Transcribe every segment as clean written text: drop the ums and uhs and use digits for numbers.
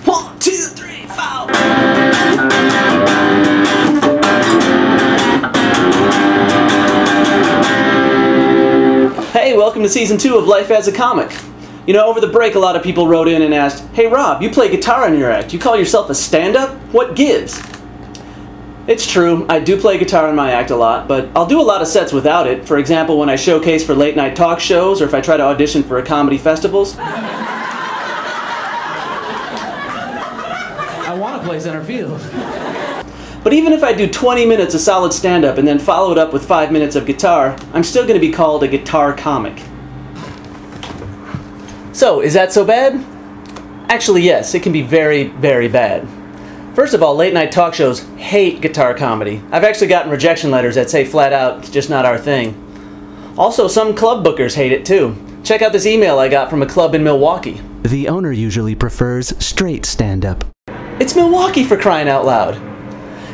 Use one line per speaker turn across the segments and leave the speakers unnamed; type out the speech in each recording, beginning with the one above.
1, 2, 3, 4. Hey, welcome to Season 2 of Life as a Comic. You know, over the break a lot of people wrote in and asked, "Hey Rob, you play guitar in your act. You call yourself a stand-up? What gives?" It's true, I do play guitar in my act a lot, but I'll do a lot of sets without it. For example, when I showcase for late-night talk shows or if I try to audition for comedy festivals. I want to play center field. But even if I do 20 minutes of solid stand-up and then follow it up with 5 minutes of guitar, I'm still going to be called a guitar comic. So, is that so bad? Actually, yes, it can be very, very bad. First of all, late-night talk shows hate guitar comedy. I've actually gotten rejection letters that say flat out, it's just not our thing. Also, some club bookers hate it too. Check out this email I got from a club in Milwaukee. The owner usually prefers straight stand-up. It's Milwaukee, for crying out loud.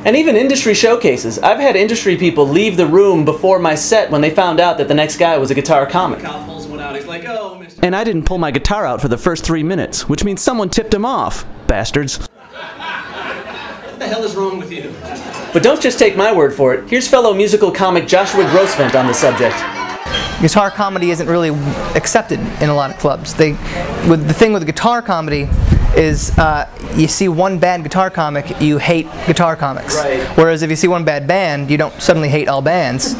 And even industry showcases. I've had industry people leave the room before my set when they found out that the next guy was a guitar comic. He's like, "Oh, Mr." And I didn't pull my guitar out for the first 3 minutes, which means someone tipped him off. Bastards. What the hell is wrong with you? But don't just take my word for it. Here's fellow musical comic Joshua Grossvent on the subject.
Guitar comedy isn't really accepted in a lot of clubs. The thing with guitar comedy is you see one bad guitar comic, you hate guitar comics.
Right.
Whereas if you see one bad band, you don't suddenly hate all bands.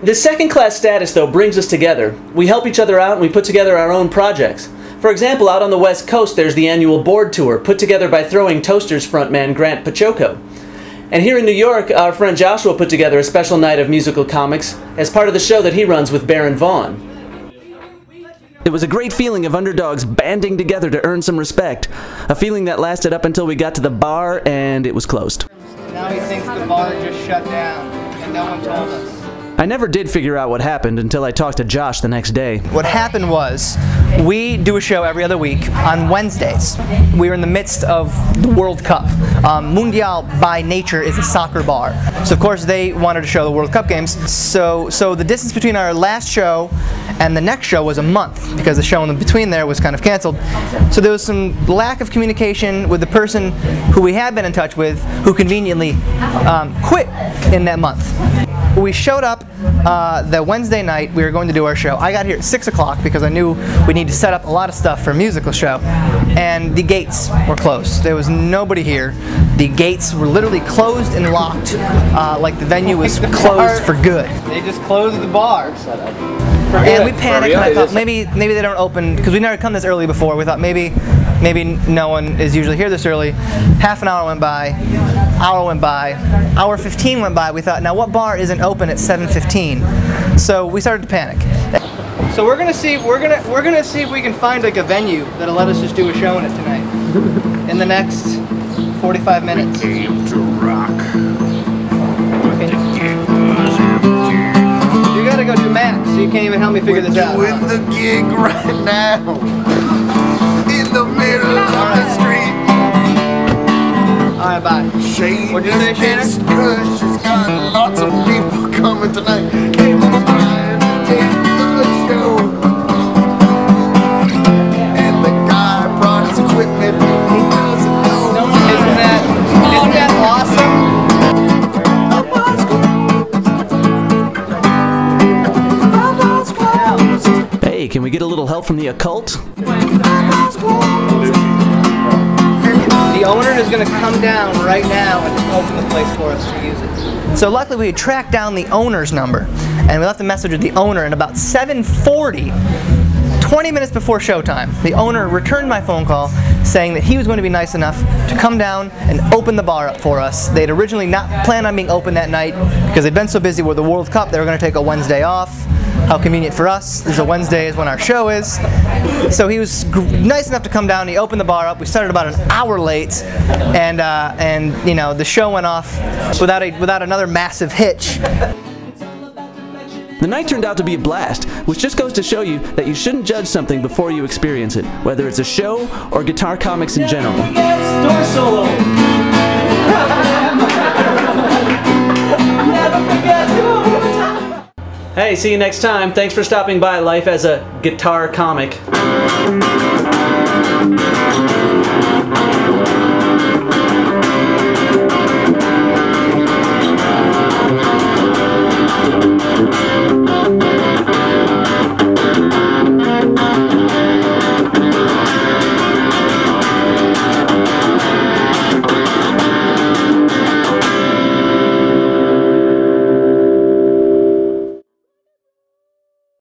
This second-class status, though, brings us together. We help each other out and we put together our own projects. For example, out on the West Coast, there's the annual board tour, put together by Throwing Toasters frontman Grant Pachoco. And here in New York, our friend Joshua put together a special night of musical comics as part of the show that he runs with Baron Vaughn. It was a great feeling of underdogs banding together to earn some respect. A feeling that lasted up until we got to the bar and it was closed.
Now he thinks the bar just shut down and no one told us.
I never did figure out what happened until I talked to Josh the next day.
What happened was, we do a show every other week on Wednesdays. We were in the midst of the World Cup. Mundial, by nature, is a soccer bar. So of course they wanted to show the World Cup games. So the distance between our last show and the next show was a month, because the show in between there was kind of canceled. So there was some lack of communication with the person who we had been in touch with, who conveniently quit in that month. We showed up the Wednesday night. We were going to do our show. I got here at 6 o'clock because I knew we needed to set up a lot of stuff for a musical show. And the gates were closed. There was nobody here. The gates were literally closed and locked, like the venue was closed for good. They just closed the bar. And we panicked, and I thought maybe they don't open, because we never come this early before. We thought maybe no one is usually here this early. Half an hour went by, hour went by, hour 15 went by. We thought, now what bar isn't open at 7:15? So we started to panic. So we're gonna see if we can find like a venue that'll let us just do a show in it tonight. In the next 45 minutes.
Came to rock.
You gotta go do math, so you can't even help me figure this out.
We're doing the gig right now. In the middle of the street.
Alright, bye. What'd you say, Shannon?
She's got lots of people coming tonight. Came to find the show. And the guy brought his equipment. He doesn't know.
Isn't that awesome?
Hey, can we get a little help from the occult?
The owner is going to come down right now and just open the place for us to use it. So luckily we had tracked down the owner's number, and we left a message with the owner, and about 7:40, 20 minutes before showtime, the owner returned my phone call saying that he was going to be nice enough to come down and open the bar up for us. They'd originally not planned on being open that night because they'd been so busy with the World Cup they were going to take a Wednesday off. How convenient for us. This is a Wednesday is when our show is. So he was nice enough to come down. He opened the bar up. We started about an hour late, and you know, the show went off without another massive hitch.
The night turned out to be a blast, which just goes to show you that you shouldn't judge something before you experience it, whether it's a show or guitar comics in general. Hey, see you next time. Thanks for stopping by Life as a Guitar Comic.